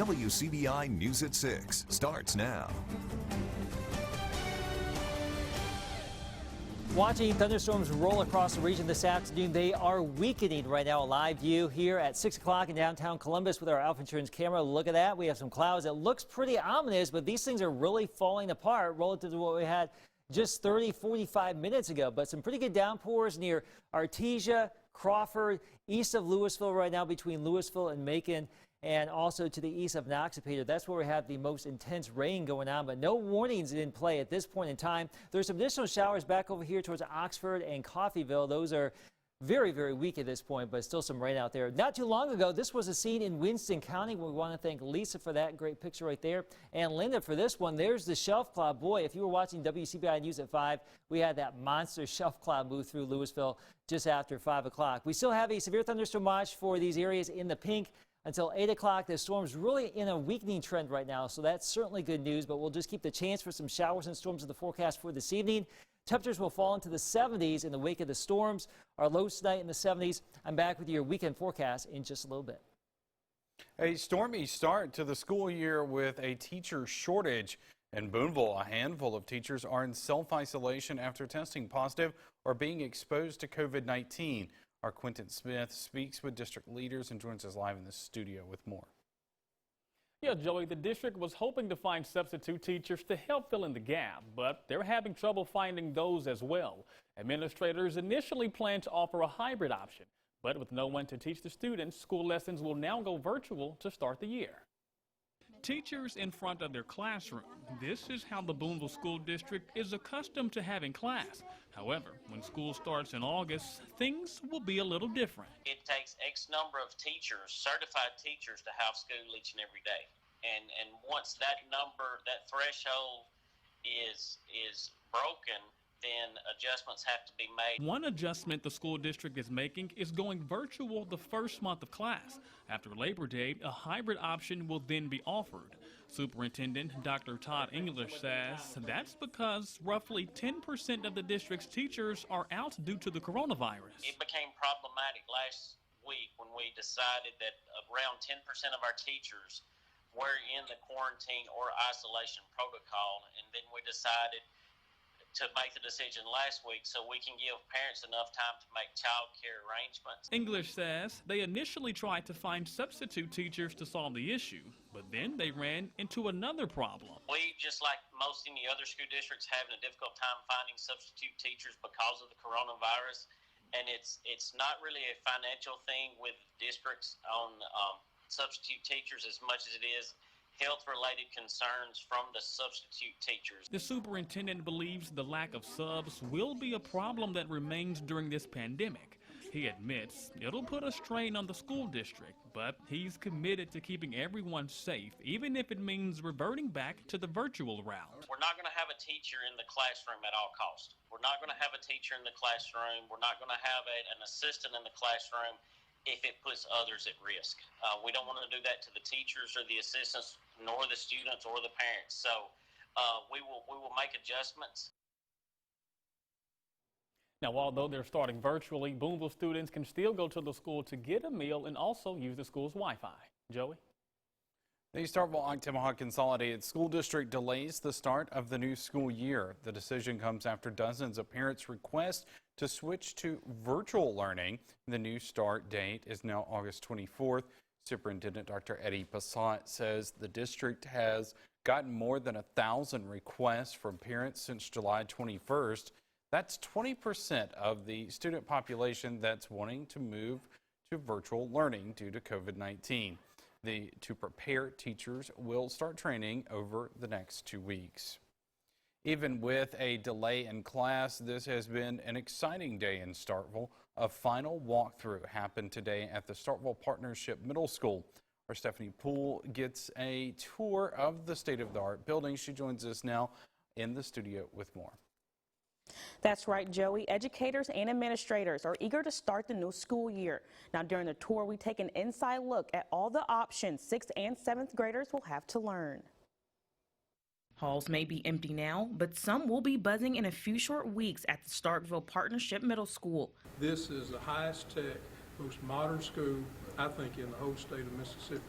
WCBI News at 6 starts now. Watching thunderstorms roll across the region this afternoon. They are weakening right now. A live view here at 6 o'clock in downtown Columbus with our Alpha Insurance camera. Look at that. We have some clouds. It looks pretty ominous, but these things are really falling apart relative to what we had just 45 minutes ago. But some pretty good downpours near Artesia, Crawford, east of Louisville right now between Louisville and Macon, and also to the east of Noxapater. That's where we have the most intense rain going on, but no warnings in play at this point in time. There's some additional showers back over here towards Oxford and Coffeyville. Those are very, very weak at this point, but still some rain out there. Not too long ago, this was a scene in Winston County. We want to thank Lisa for that great picture right there, and Linda for this one. There's the shelf cloud. Boy, if you were watching WCBI News at 5, we had that monster shelf cloud move through Louisville just after 5 o'clock. We still have a severe thunderstorm watch for these areas in the pink until 8 o'clock. The storm's really in a weakening trend right now, so that's certainly good news, but we'll just keep the chance for some showers and storms in the forecast for this evening. Temperatures will fall into the 70s in the wake of the storms. Our lows tonight in the 70s. I'm back with your weekend forecast in just a little bit. A stormy start to the school year with a teacher shortage. In Boonville, a handful of teachers are in self-isolation after testing positive or being exposed to COVID-19. Our Quentin Smith speaks with district leaders and joins us live in the studio with more. Yeah, Joey, the district was hoping to find substitute teachers to help fill in the gap, but they're having trouble finding those as well. Administrators initially planned to offer a hybrid option, but with no one to teach the students, school lessons will now go virtual to start the year. Teachers in front of their classroom. This is how the Boonville School District is accustomed to having class. However, when school starts in August, things will be a little different. It takes X number of teachers, certified teachers, to have school each and every day. And once that number, that threshold is broken, then adjustments have to be made. One adjustment the school district is making is going virtual the first month of class. After Labor Day, a hybrid option will then be offered. Superintendent Dr. Todd English says that's because roughly 10% of the district's teachers are out due to the coronavirus. It became problematic last week when we decided that around 10% of our teachers were in the quarantine or isolation protocol, and then we decided to make the decision last week so we can give parents enough time to make child care arrangements. English says they initially tried to find substitute teachers to solve the issue, but then they ran into another problem. We, just like most any other school districts, having a difficult time finding substitute teachers because of the coronavirus, and it's not really a financial thing with districts on substitute teachers as much as it is health-related concerns from the substitute teachers. The superintendent believes the lack of subs will be a problem that remains during this pandemic. He admits it'll put a strain on the school district, but he's committed to keeping everyone safe, even if it means reverting back to the virtual route. We're not going to have a teacher in the classroom at all costs. We're not going to have a teacher in the classroom. We're not going to have an assistant in the classroom if it puts others at risk. We don't want to do that to the teachers or the assistants, nor the students or the parents. So we will make adjustments. Now, although they're starting virtually, Boonville students can still go to the school to get a meal and also use the school's Wi-Fi. Joey? The Starkville Consolidated School District delays the start of the new school year. The decision comes after dozens of parents request to switch to virtual learning. The new start date is now August 24th. Superintendent Dr. Eddie Passat says the district has gotten more than 1,000 requests from parents since July 21st. That's 20% of the student population that's wanting to move to virtual learning due to COVID-19. To prepare teachers will start training over the next 2 weeks. Even with a delay in class, this has been an exciting day in Starkville. A final walkthrough happened today at the Starkville Partnership Middle School. Our Stephanie Poole gets a tour of the state-of-the-art building. She joins us now in the studio with more. That's right, Joey. Educators and administrators are eager to start the new school year. Now, during the tour, we take an inside look at all the options 6th and 7th graders will have to learn. Halls may be empty now, but some will be buzzing in a few short weeks at the Starkville Partnership Middle School. This is the highest tech, most modern school I think, in the whole state of Mississippi.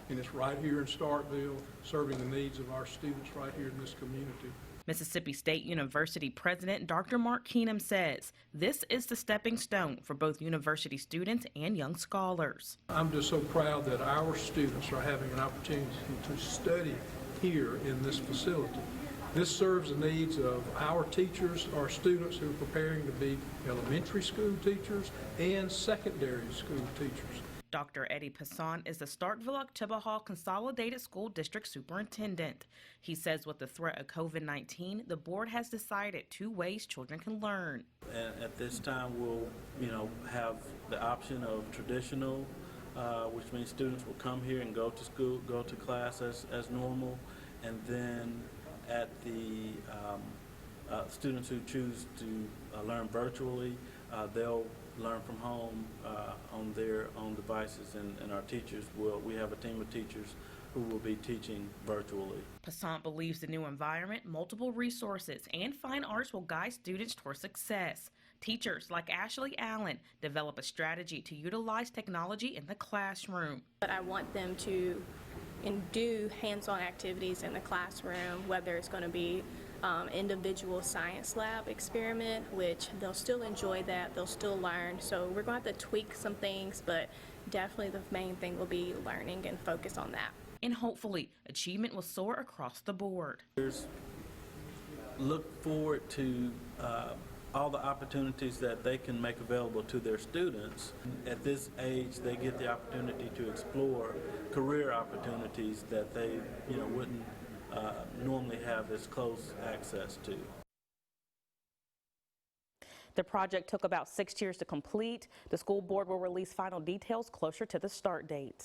And it's right here in Starkville, serving the needs of our students right here in this community. Mississippi State University President Dr. Mark Keenum says this is the stepping stone for both university students and young scholars. I'm just so proud that our students are having an opportunity to study here in this facility. This serves the needs of our teachers, our students who are preparing to be elementary school teachers and secondary school teachers. Dr. Eddie Passon is the Starkville-Chiba Consolidated School District Superintendent. He says with the threat of COVID-19, the board has decided 2 ways children can learn. And at this time, we'll, have the option of traditional, which means students will come here and go to school, go to class as normal, and then at the students who choose to learn virtually, they'll learn from home on their own devices, and our teachers we have a team of teachers who will be teaching virtually. Passant believes the new environment, multiple resources, and fine arts will guide students toward success. Teachers like Ashley Allen develop a strategy to utilize technology in the classroom. But I want them to do hands-on activities in the classroom, whether it's going to be individual science lab experiment, which they'll still enjoy that, they'll still learn. So we're going to have to tweak some things, but definitely the main thing will be learning and focus on that. And hopefully, achievement will soar across the board. Look forward to all the opportunities that they can make available to their students. At this age, they get the opportunity to explore career opportunities that they wouldn't normally have as close access to. The project took about 6 years to complete. The school board will release final details closer to the start date.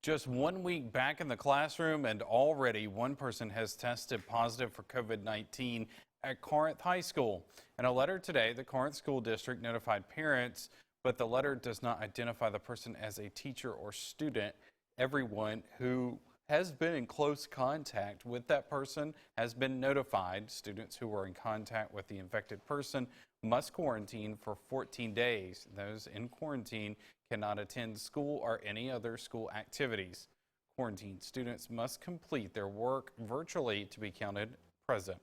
Just 1 week back in the classroom, and already one person has tested positive for COVID-19 at Corinth High School. In a letter today, the Corinth School District notified parents, but the letter does not identify the person as a teacher or student. Everyone who has been in close contact with that person has been notified. Students who were in contact with the infected person must quarantine for 14 days. Those in quarantine cannot attend school or any other school activities. Quarantined students must complete their work virtually to be counted present.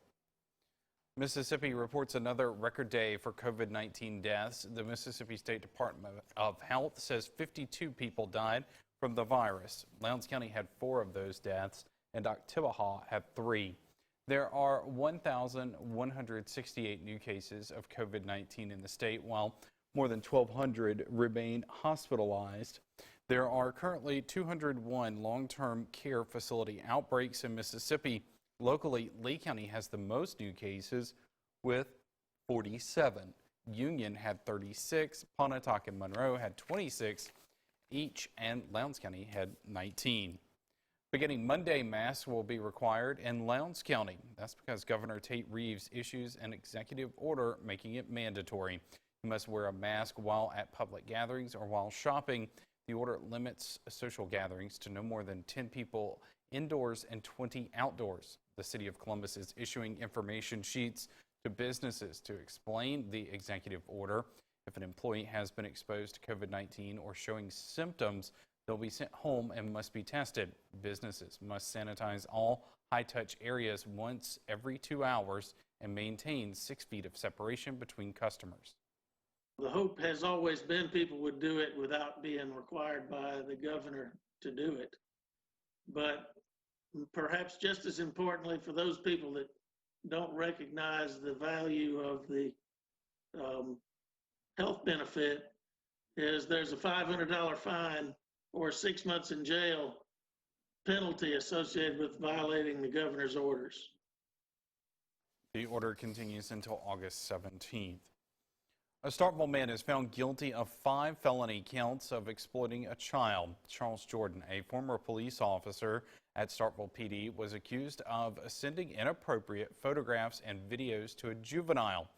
Mississippi reports another record day for COVID-19 deaths. The Mississippi State Department of Health says 52 people died from the virus. Lowndes County had 4 of those deaths, and Accuweather had 3. There are 1,168 new cases of COVID-19 in the state, while more than 1,200 remain hospitalized. There are currently 201 long-term care facility outbreaks in Mississippi. Locally, Lee County has the most new cases with 47. Union had 36, Pontotoc and Monroe had 26 each, and Lowndes County had 19. Beginning Monday, masks will be required in Lowndes County. That's because Governor Tate Reeves issues an executive order making it mandatory. You must wear a mask while at public gatherings or while shopping. The order limits social gatherings to no more than 10 people indoors and 20 outdoors. The City of Columbus is issuing information sheets to businesses to explain the executive order. If an employee has been exposed to COVID-19 or showing symptoms, they'll be sent home and must be tested. Businesses must sanitize all high-touch areas once every 2 hours and maintain 6 feet of separation between customers. The hope has always been people would do it without being required by the governor to do it. But perhaps just as importantly, for those people that don't recognize the value of the health benefit, is there's a $500 fine or 6 months in jail penalty associated with violating the governor's orders. The order continues until August 17th. A Starkville man is found guilty of 5 felony counts of exploiting a child. Charles Jordan, a former police officer at Starkville PD, was accused of sending inappropriate photographs and videos to a juvenile.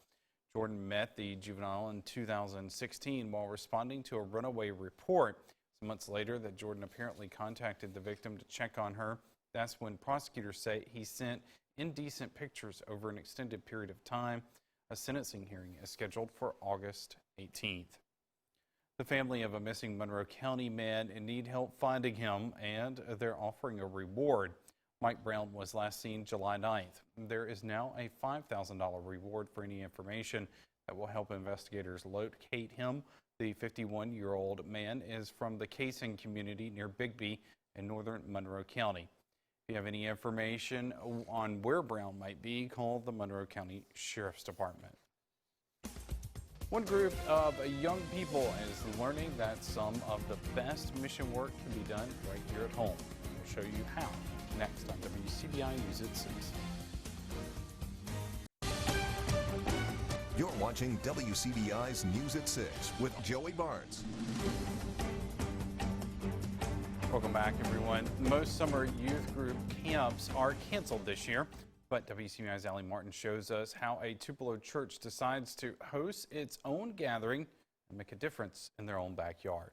Jordan met the juvenile in 2016 while responding to a runaway report. Some months later, that Jordan apparently contacted the victim to check on her. That's when prosecutors say he sent indecent pictures over an extended period of time. A sentencing hearing is scheduled for August 18th. The family of a missing Monroe County man need help finding him, and they're offering a reward. Mike Brown was last seen July 9th. There is now a $5,000 reward for any information that will help investigators locate him. The 51-year-old man is from the Casing community near Bigby in northern Monroe County. If you have any information on where Brown might be, call the Monroe County Sheriff's Department. One group of young people is learning that some of the best mission work can be done right here at home. We'll show you how next on WCBI News at 6. You're watching WCBI's News at 6 with Joey Barnes. Welcome back, everyone. Most summer youth group camps are canceled this year, but WCBI's Allie Martin shows us how a Tupelo church decides to host its own gathering and make a difference in their own backyard.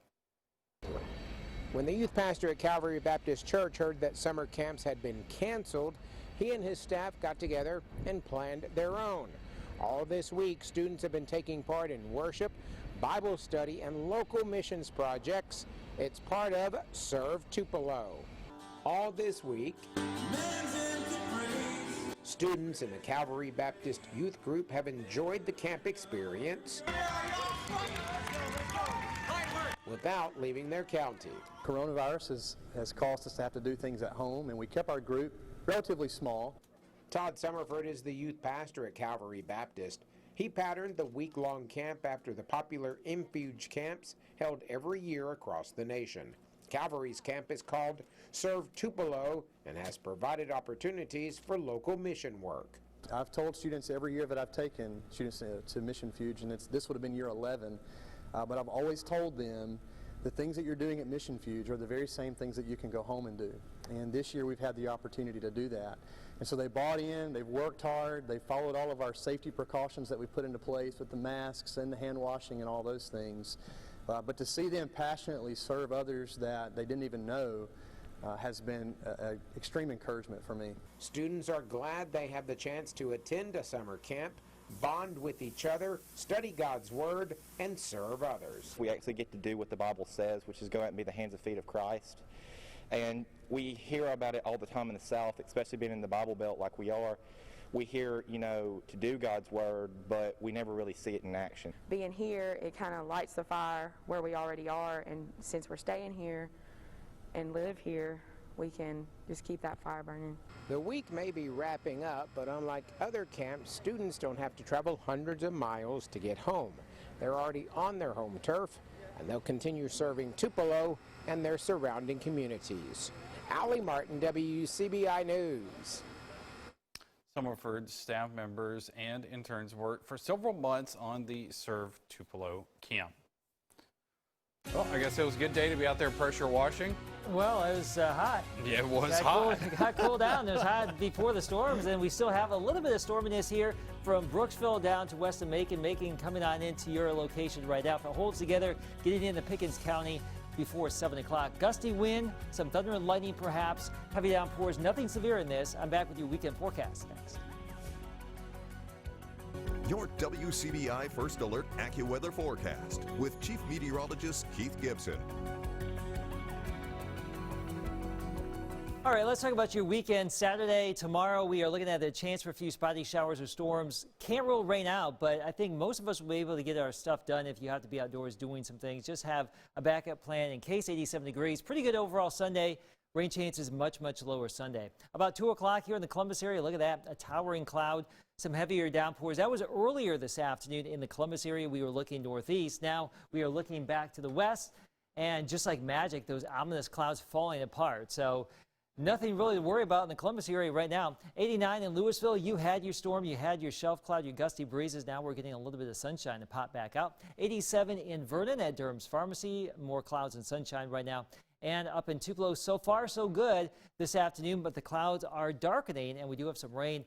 When the youth pastor at Calvary Baptist Church heard that summer camps had been canceled, he and his staff got together and planned their own. All this week, students have been taking part in worship, Bible study, and local missions projects. It's part of Serve Tupelo. All this week, students in the Calvary Baptist Youth Group have enjoyed the camp experience without leaving their county. Coronavirus has caused us to have to do things at home, and we kept our group relatively small. Todd Summerford is the youth pastor at Calvary Baptist. He patterned the week-long camp after the popular Refuge camps held every year across the nation. Calvary's camp is called Serve Tupelo and has provided opportunities for local mission work. I've told students every year that I've taken students to Mission Fuge, and this would have been year 11, but I've always told them the things that you're doing at Mission Fuge are the very same things that you can go home and do. And this year we've had the opportunity to do that. And so they bought in, they've worked hard, they followed all of our safety precautions that we put into place with the masks and the hand washing and all those things. But to see them passionately serve others that they didn't even know has been an extreme encouragement for me. Students are glad they have the chance to attend a summer camp, bond with each other, study God's Word, and serve others. We actually get to do what the Bible says, which is go out and be the hands and feet of Christ. And we hear about it all the time in the South, especially being in the Bible Belt like we are. We hear, to do God's Word, but we never really see it in action. Being here, it kind of lights the fire where we already are, and since we're staying here and live here, we can just keep that fire burning. The week may be wrapping up, but unlike other camps, students don't have to travel hundreds of miles to get home. They're already on their home turf, and they'll continue serving Tupelo and their surrounding communities. Allie Martin, WCBI News. Summerford's staff members and interns worked for several months on the Serve Tupelo camp. Well, I guess it was a good day to be out there pressure washing. Well, it was hot. Yeah, it was hot. It got cooled down. It was hot before the storms, and we still have a little bit of storminess here from Brooksville down to west of Macon coming on into your location right now. If it holds together, getting into Pickens County before 7 o'clock. Gusty wind, some thunder and lightning perhaps, heavy downpours, nothing severe in this. I'm back with your weekend forecast next. Your WCBI First Alert Accuweather forecast with Chief Meteorologist Keith Gibson. All right, let's talk about your weekend. Saturday, tomorrow, we are looking at the chance for a few spotty showers or storms. Can't rule rain out, but I think most of us will be able to get our stuff done if you have to be outdoors doing some things. Just have a backup plan in case. 87 degrees. Pretty good overall Sunday. Rain chances much lower Sunday. About 2 o'clock here in the Columbus area, look at that, a towering cloud, some heavier downpours. That was earlier this afternoon in the Columbus area. We were looking northeast. Now we are looking back to the west, and just like magic, those ominous clouds falling apart. So nothing really to worry about in the Columbus area right now. 89 in Louisville, you had your storm, you had your shelf cloud, your gusty breezes. Now we're getting a little bit of sunshine to pop back out. 87 in Vernon at Durham's Pharmacy, more clouds and sunshine right now. And up in Tupelo, so far so good this afternoon, but the clouds are darkening, and we do have some rain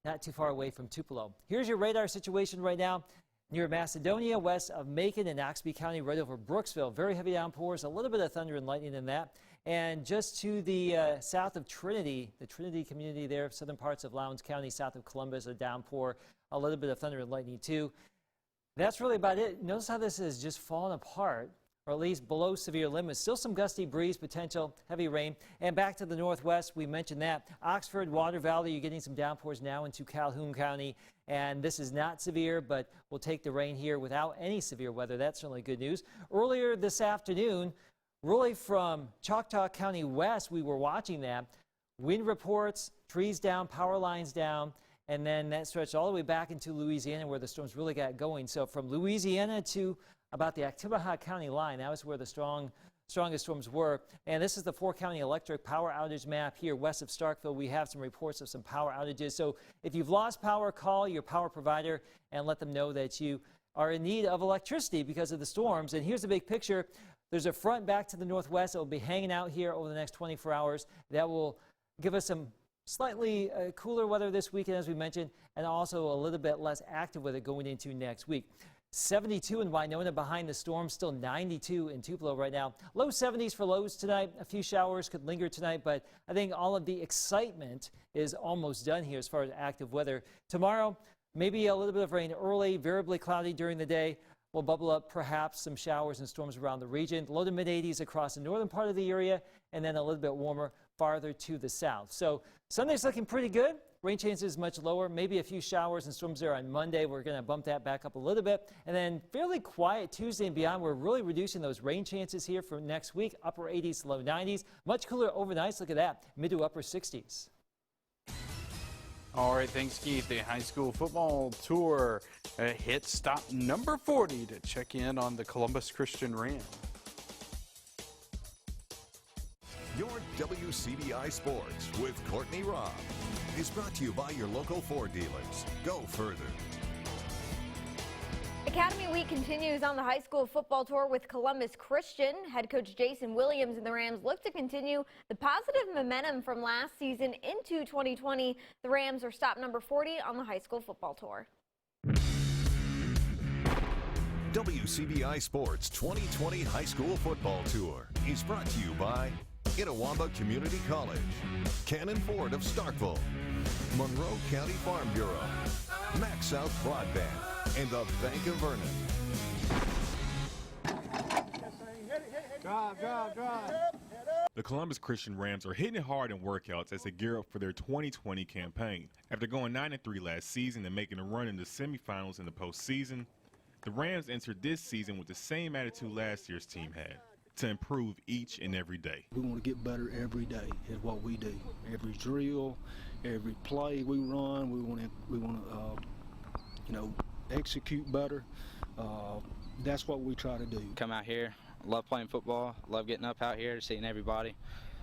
not too far away from Tupelo. Here's your radar situation right now. Near Macedonia, west of Macon and Oxby County, right over Brooksville. Very heavy downpours, a little bit of thunder and lightning in that. And just to the south of Trinity, the Trinity community there, southern parts of Lowndes County, south of Columbus, a downpour, a little bit of thunder and lightning too. That's really about it. Notice how this is just falling apart, or at least below severe limits. Still some gusty breeze potential, heavy rain. And back to the northwest, we mentioned that. Oxford, Water Valley, you're getting some downpours now into Calhoun County. And this is not severe, but we'll take the rain here without any severe weather. That's certainly good news. Earlier this afternoon, really from Choctaw County west, we were watching that. Wind reports, trees down, power lines down. And then that stretched all the way back into Louisiana where the storms really got going. So from Louisiana to about the Accuweather County line, that was where the strongest storms were. And this is the 4-county electric power outage map here west of Starkville. We have some reports of some power outages. So if you've lost power, call your power provider and let them know that you are in need of electricity because of the storms. And here's the big picture. There's a front back to the northwest that will be hanging out here over the next 24 hours. That will give us some slightly cooler weather this weekend, as we mentioned, and also a little bit less active weather going into next week. 72 in Winona behind the storm, still 92 in Tupelo right now. Low 70s for lows tonight. A few showers could linger tonight, but I think all of the excitement is almost done here as far as active weather. Tomorrow, maybe a little bit of rain early, variably cloudy during the day. We'll bubble up perhaps some showers and storms around the region. Low to mid 80s across the northern part of the area, and then a little bit warmer farther to the south. So Sunday's looking pretty good. Rain chances much lower, maybe a few showers and storms there on Monday. We're going to bump that back up a little bit. And then fairly quiet Tuesday and beyond. We're really reducing those rain chances here for next week. Upper 80s to low 90s. Much cooler overnights. Look at that. Mid to upper 60s. All right, thanks, Keith. The high school football tour hit stop number 40 to check in on the Columbus Christian Rams. Your WCBI Sports with Courtney Robb is brought to you by your local Ford dealers. Go further. Academy Week continues on the high school football tour with Columbus Christian. Head coach Jason Williams and the Rams look to continue the positive momentum from last season into 2020. The Rams are stop number 40 on the high school football tour. WCBI Sports 2020 High School Football Tour is brought to you by Itawamba Community College, Cannon Ford of Starkville, Monroe County Farm Bureau, Max South Broadband, and the Bank of Vernon. Drive. The Columbus Christian Rams are hitting it hard in workouts as they gear up for their 2020 campaign. After going 9-3 last season and making a run in the semifinals in the postseason, the Rams entered this season with the same attitude last year's team had, to improve each and every day. We want to get better every day is what we do. Every drill, every play we run, we want to execute better. That's what we try to do. Come out here, love playing football, love getting up out here, seeing everybody,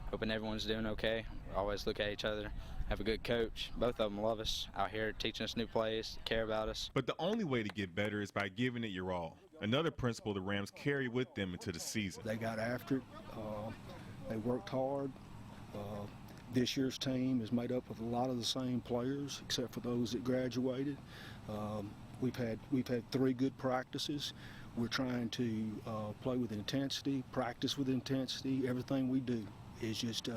hoping everyone's doing okay. We always look at each other, have a good coach. Both of them love us out here, teaching us new plays, care about us. But the only way to get better is by giving it your all. Another principle the Rams carry with them into the season. They got after it. They worked hard. This year's team is made up of a lot of the same players, except for those that graduated. We've had 3 good practices. We're trying to play with intensity, practice with intensity. Everything we do is just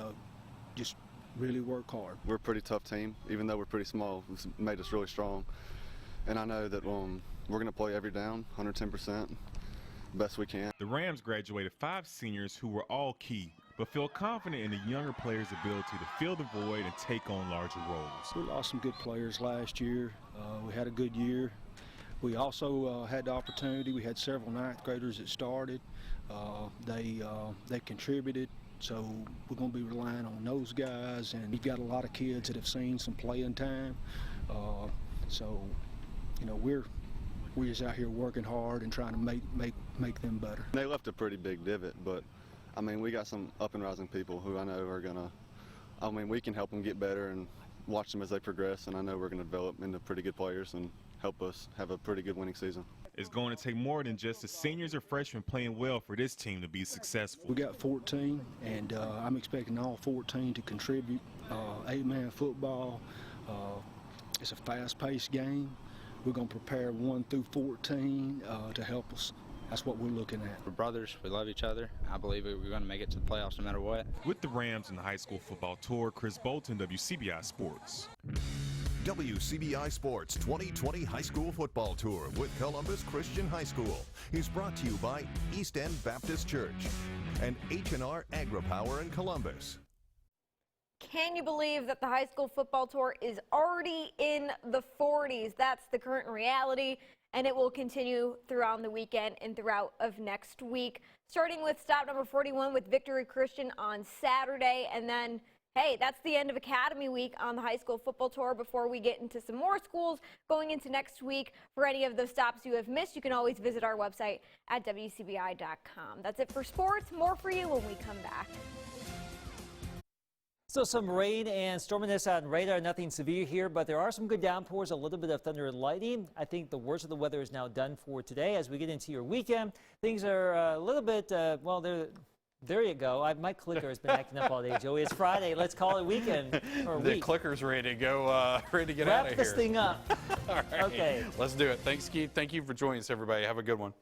really work hard. We're a pretty tough team, even though we're pretty small. It's made us really strong. And I know that we're going to play every down, 110%, best we can. The Rams graduated 5 seniors who were all key, but feel confident in the younger players' ability to fill the void and take on larger roles. We lost some good players last year. We had a good year. We also had the opportunity. We had several 9th graders that started. They contributed. So we're going to be relying on those guys, and we've got a lot of kids that have seen some playing time. We're just out here working hard and trying to make them better. They left a pretty big divot, but I mean, we got some up and rising people who I know are we can help them get better and watch them as they progress, and I know we're going to develop into pretty good players and help us have a pretty good winning season. It's going to take more than just the seniors or freshmen playing well for this team to be successful. We got 14, and I'm expecting all 14 to contribute. 8-man football. It's a fast-paced game. We're going to prepare 1 through 14 to help us. That's what we're looking at. We're brothers. We love each other. I believe we're going to make it to the playoffs no matter what. With the Rams and the high school football tour, Chris Bolton, WCBI Sports. WCBI Sports 2020 High School Football Tour with Columbus Christian High School is brought to you by East End Baptist Church and H&R Agri-Power in Columbus. Can you believe that the high school football tour is already in the 40s? That's the current reality, and it will continue throughout the weekend and throughout of next week, starting with stop number 41 with Victory Christian on Saturday, and then hey, that's the end of Academy Week on the high school football tour before we get into some more schools going into next week. For any of those stops you have missed, you can always visit our website at WCBI.com. That's it for sports. More for you when we come back. So some rain and storminess on radar, nothing severe here, but there are some good downpours, a little bit of thunder and lightning. I think the worst of the weather is now done for today. As we get into your weekend, things are a little bit, well, there you go. My clicker has been acting up all day, Joey. It's Friday. Let's call it weekend. Or the week. Clicker's ready to go, ready to get out of here. Wrap this thing up. All right. Okay. Let's do it. Thanks, Keith. Thank you for joining us, everybody. Have a good one.